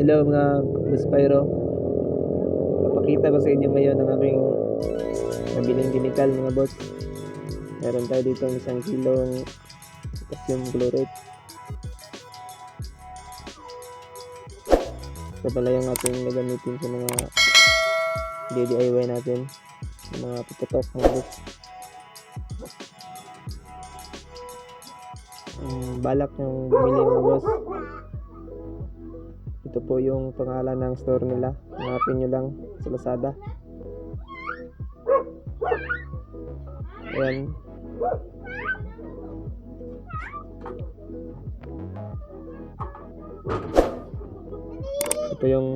Hello mga Buspyro. Papakita ko sa inyo ngayon ang aking nabiling chemical mga boss. Meron tayo dito ng 1 kilong potassium chlorate. Ito pala yung ating gagamitin sa mga DIY natin, sa mga puputok mga boss. Balak yung bumili mga boss. Ito po yung pangalan ng store nila. Hanapin nyo lang sa Lazada. Ayan. Ito yung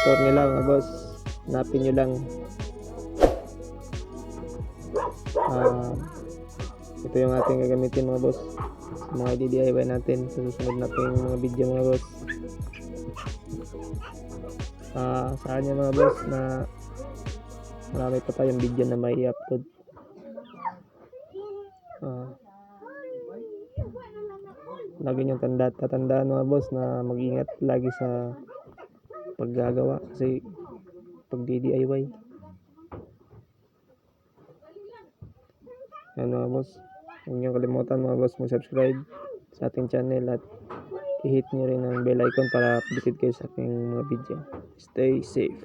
store nila mga boss. Hanapin nyo lang. Ito yung ating gagamitin mga boss, sa mga DIY natin sa susunod nating mga video mga boss. Saan yung mga boss na marami pa tayong video na may i-upload. Lagi nyo tatandaan mga boss na mag-ingat lagi sa paggagawa kasi pag DIY. Yan mga boss, huwag nyo kalimutan mga boss mag-subscribe sa ating channel at i-hit nyo rin ang bell icon para updated kayo sa aking mga video. Stay safe.